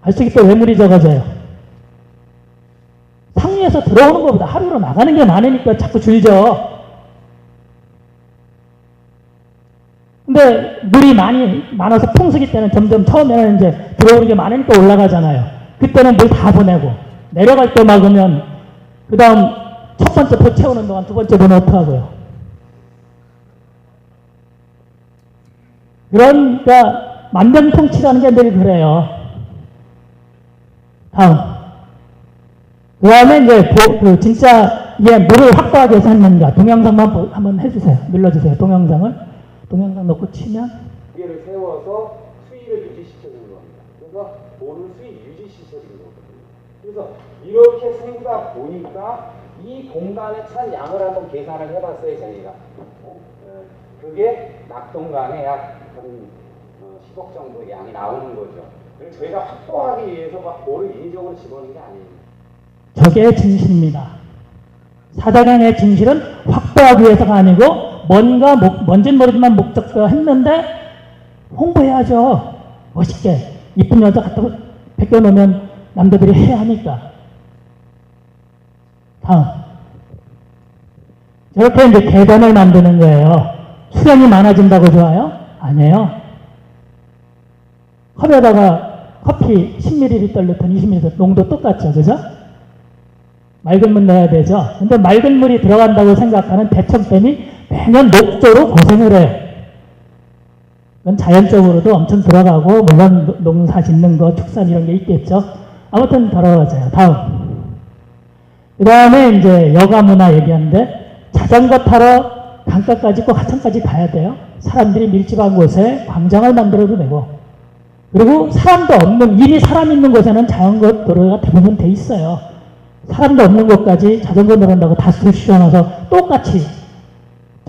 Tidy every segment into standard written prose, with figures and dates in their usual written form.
갈수록 또 왜 물이 적어져요? 상류에서 들어오는 것보다 하류로 나가는 게 많으니까 자꾸 줄죠. 근데 물이 많아서 풍수기 때는 점점 처음에는 이제 들어오는 게 많으니까 올라가잖아요. 그때는 물 다 보내고 내려갈 때 막으면 그 다음 첫 번째 보 채우는 동안 두 번째 보는 어떡하고요. 그러니까 만병통치라는 게 늘 그래요. 다음. 그 다음에 이제 진짜 이게 물을 확보하기 위해서 했는가. 동영상만 한번 해주세요. 눌러주세요. 동영상을. 동영상 넣고 치면 기계를 세워서 수위를 유지시켜주는 겁니다. 그래서 볼을 수위 유지시켜주는 거거든요. 그래서 이렇게 세우다 보니까 이 공간에 찬 양을 한번 계산을 해봤어요, 저희가. 그게 낙동강에 약 10억 정도 양이 나오는 거죠. 그래서 저희가 확보하기 위해서 막 볼을 인위적으로 집어넣는 게 아니에요. 저게 진실입니다. 사자강의 진실은 확보하기 위해서가 아니고 뭔지는 모르지만 목적과 했는데 홍보해야죠. 멋있게. 이쁜 여자 갖다 벗겨놓으면 남자들이 해야 하니까. 다음. 저렇게 이제 계단을 만드는 거예요. 수량이 많아진다고 좋아요? 아니에요. 컵에다가 커피 10ml 넣던 20ml 농도 똑같죠. 그죠? 맑은 물 넣어야 되죠. 근데 맑은 물이 들어간다고 생각하는 대청댐이 매년 녹조로 고생을 해요. 그건 자연적으로도 엄청 들어가고 물론 농사 짓는 거, 축산 이런 게 있겠죠. 아무튼 더러워져요. 다음. 그 다음에 이제 여가문화 얘기하는데 자전거 타러 강가까지 꼭 하천까지 가야 돼요. 사람들이 밀집한 곳에 광장을 만들어도 되고 그리고 사람도 없는 이미 사람 있는 곳에는 자전거 도로가 대부분 돼 있어요. 사람도 없는 곳까지 자전거 내린다고 다 쑤셔놔서 똑같이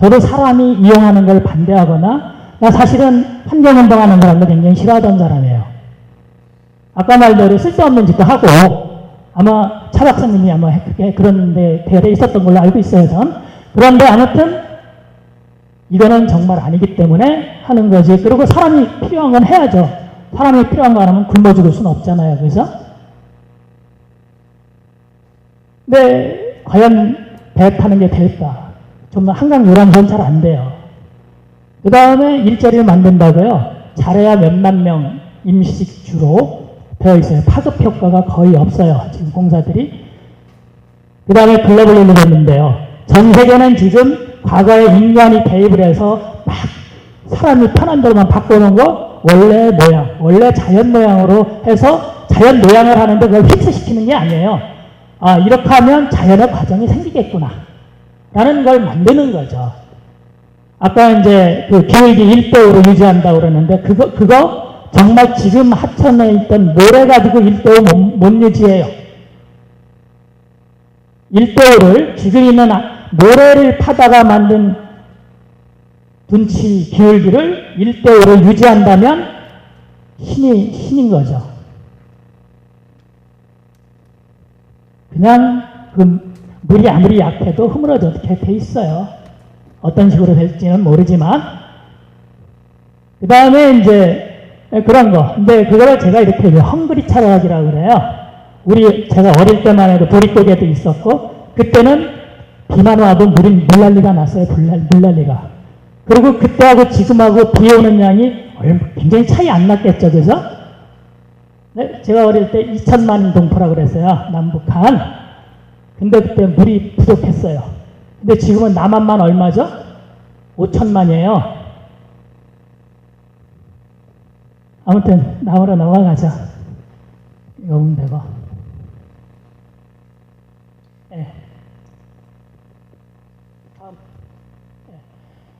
저도 사람이 이용하는 걸 반대하거나 사실은 환경운동하는 사람도 굉장히 싫어하던 사람이에요. 아까 말대로 쓸데없는 짓도 하고 아마 차 박사님이 아마 그런 데 대열에 있었던 걸로 알고 있어요. 전. 그런데 아무튼 이거는 정말 아니기 때문에 하는 거지. 그리고 사람이 필요한 건 해야죠. 사람이 필요한 거 안 하면 굶어 죽을 수는 없잖아요. 그래서 근데 과연 배 타는 게 될까? 좀 한강 요람선 잘 안 돼요. 그 다음에 일자리를 만든다고요. 잘해야 몇만 명 임시주로 되어 있어요. 파급 효과가 거의 없어요. 지금 공사들이. 그 다음에 글로벌 일로 됐는데요. 전 세계는 지금 과거에 인간이 개입을 해서 막 사람이 편한 대로만 바꿔놓은 거 원래 모양, 원래 자연 모양으로 해서 자연 모양을 하는데 그걸 픽스시키는 게 아니에요. 아, 이렇게 하면 자연의 과정이 생기겠구나. 라는 걸 만드는 거죠. 아까 이제 그 기울기 1대5로 유지한다고 그러는데 그거 정말 지금 하천에 있던 모래 가지고 1대5 못 유지해요. 1대5를 지금 있는 모래를 파다가 만든 둔치 기울기를 1대5로 유지한다면 신인 거죠. 그냥 그 물이 아무리 약해도 흐물어지게 돼 있어요. 어떤 식으로 될지는 모르지만. 그 다음에 이제 그런 거. 근데 그거를 제가 이렇게 헝그리 차라락이라고 그래요. 제가 어릴 때만 해도 보릿고개도 있었고, 그때는 비만 와도 물난리가 났어요. 물난리가. 그리고 그때하고 지금하고 비 오는 양이 굉장히 차이 안 났겠죠. 그죠? 네, 제가 어릴 때 2천만 동포라고 그랬어요. 남북한. 근데 그때 물이 부족했어요. 근데 지금은 남한만 얼마죠? 5천만이에요. 아무튼 나오러 넘어가자. 이거 보면 되고. 네. 다음.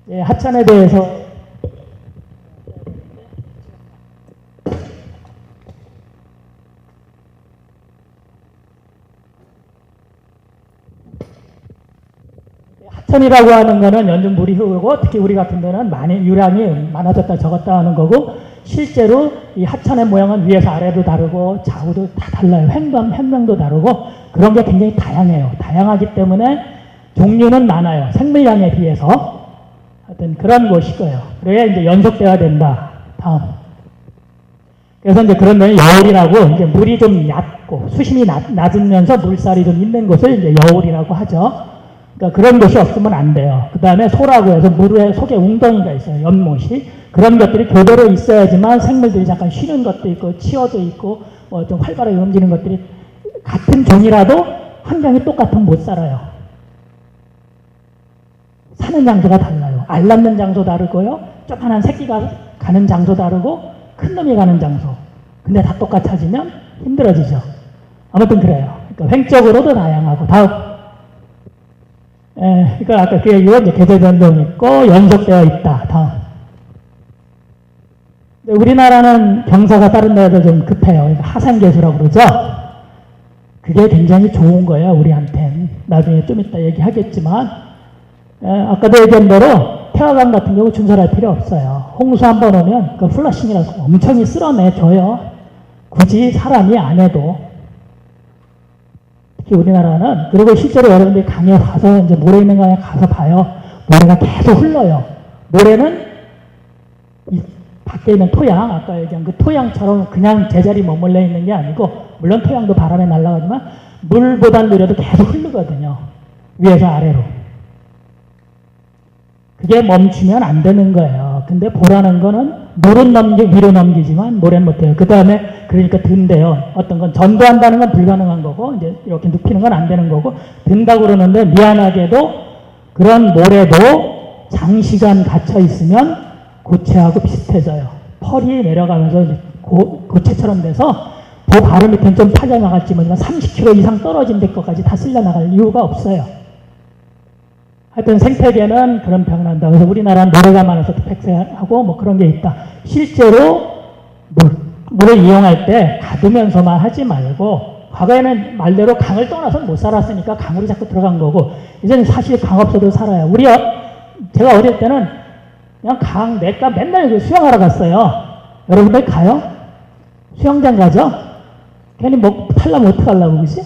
네. 하천에 대해서 하천이라고 하는 거는 연중 물이 흐르고 특히 우리 같은 데는 유량이 많아졌다 적었다 하는 거고 실제로 이 하천의 모양은 위에서 아래도 다르고 좌우도 다 달라요. 횡명도 다르고 그런 게 굉장히 다양해요. 다양하기 때문에 종류는 많아요. 생물량에 비해서. 하여튼 그런 곳일 거예요. 그래야 이제 연속돼야 된다. 다음. 그래서 이제 그런 데는 여울이라고 이제 물이 좀 얕고 수심이 낮으면서 물살이 좀 있는 곳을 이제 여울이라고 하죠. 그러니까 그런 곳이 없으면 안 돼요. 그 다음에 소라고 해서 물의 속에 웅덩이가 있어요. 연못이. 그런 것들이 교대로 있어야지만 생물들이 잠깐 쉬는 것도 있고 치어도 있고 뭐 좀 활발하게 움직이는 것들이 같은 종이라도 환경이 똑같으면 못 살아요. 사는 장소가 달라요. 알 낳는 장소 다르고요. 조그만한 새끼가 가는 장소 다르고 큰 놈이 가는 장소. 근데 다 똑같아지면 힘들어지죠. 아무튼 그래요. 그러니까 횡적으로도 다양하고 다음. 그러니까 아까 그 얘기가 이제 계절 변동이 있고 연속되어 있다. 다음. 우리나라는 경사가 다른 나라도 좀 급해요. 그러니까 하산계수라고 그러죠. 그게 굉장히 좋은 거예요. 우리한텐. 나중에 좀 이따 얘기하겠지만 아까도 얘기한 대로 태화강 같은 경우 준설할 필요 없어요. 홍수 한 번 오면 그 플러싱이라서 엄청 쓸어내줘요. 굳이 사람이 안 해도. 특히 우리나라는 그리고 실제로 여러분들이 강에 가서 이제 모래 있는 강에 가서 봐요. 모래가 계속 흘러요. 모래는 이 밖에 있는 토양, 아까 얘기한 그 토양처럼 그냥 제자리 머물러 있는 게 아니고 물론 토양도 바람에 날아가지만 물보단 느려도 계속 흐르거든요. 위에서 아래로. 그게 멈추면 안 되는 거예요. 근데 보라는 거는 물은 위로 넘기지만 모래는 못해요. 그 다음에 그러니까 든대요. 어떤 건 전도한다는 건 불가능한 거고 이제 이렇게 눕히는 건 안 되는 거고 든다고 그러는데 미안하게도 그런 모래도 장시간 갇혀 있으면 고체하고 비슷해져요. 펄이 내려가면서 고체처럼 돼서 그 바로 밑에는 좀 파져나갈지 모르지만 30km 이상 떨어진 데까지 다 쓸려나갈 이유가 없어요. 하여튼 생태계는 그런 병을 한다. 그래서 우리나라는 모래가 많아서 폐쇄하고 뭐 그런 게 있다. 실제로 물을 이용할 때 가두면서만 하지 말고 과거에는 말대로 강을 떠나서 못 살았으니까 강으로 자꾸 들어간 거고 이제는 사실 강 없어도 살아요. 제가 어릴 때는 그냥 강 내가 맨날 수영하러 갔어요. 여러분들 가요? 수영장 가죠? 괜히 뭐 탈라면 어떡하려고 그지?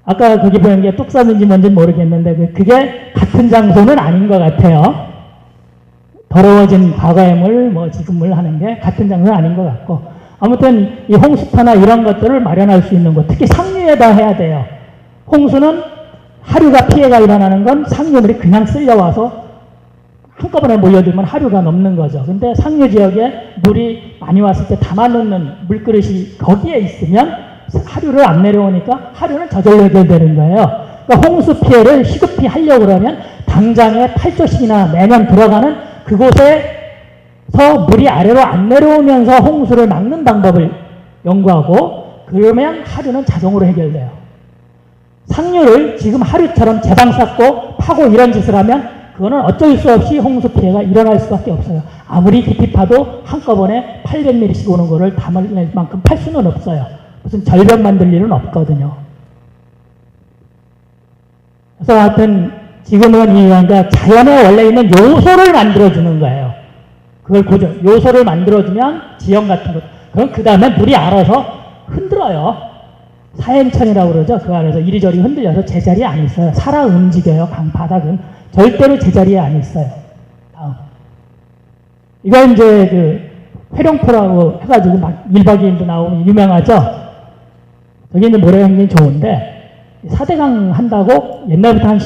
아까 거기 보는 게 뚝섬인지 뭔지는 모르겠는데 그게 같은 장소는 아닌 것 같아요. 더러워진 과거의 물, 뭐 지금 물 하는 게 같은 장소는 아닌 것 같고 아무튼 이 홍수터나 이런 것들을 마련할 수 있는 것 특히 상류에다 해야 돼요. 홍수는 하류가 피해가 일어나는 건 상류물이 그냥 쓸려와서 한꺼번에 몰려들면 하류가 넘는 거죠. 근데 상류 지역에 물이 많이 왔을 때 담아놓는 물그릇이 거기에 있으면 하류를 안 내려오니까 하류는 저절로 해결되는 거예요. 그러니까 홍수 피해를 시급히 하려고 그러면 당장에 8조씩이나 매년 들어가는 그곳에서 물이 아래로 안 내려오면서 홍수를 막는 방법을 연구하고 그러면 하류는 자동으로 해결돼요. 상류를 지금 하류처럼 제방 쌓고 파고 이런 짓을 하면 그거는 어쩔 수 없이 홍수 피해가 일어날 수밖에 없어요. 아무리 깊이 파도 한꺼번에 800mm씩 오는 거를 담을 만큼 팔 수는 없어요. 무슨 절벽 만들 일은 없거든요. 그래서 하여튼 지금은 그러니까 자연에 원래 있는 요소를 만들어주는 거예요. 그걸 요소를 만들어주면 지형 같은 것. 그럼 그 다음에 물이 알아서 흔들어요. 사행천이라고 그러죠. 그 안에서 이리저리 흔들려서 제자리에 안 있어요. 살아 움직여요. 강바닥은. 절대로 제자리에 안 있어요. 다음. 이건 이제 그 회룡포라고 해가지고 막 1박 2일도 나오면 유명하죠. 여기 있는 모래가 굉장히 좋은데 4대강 한다고 옛날부터 한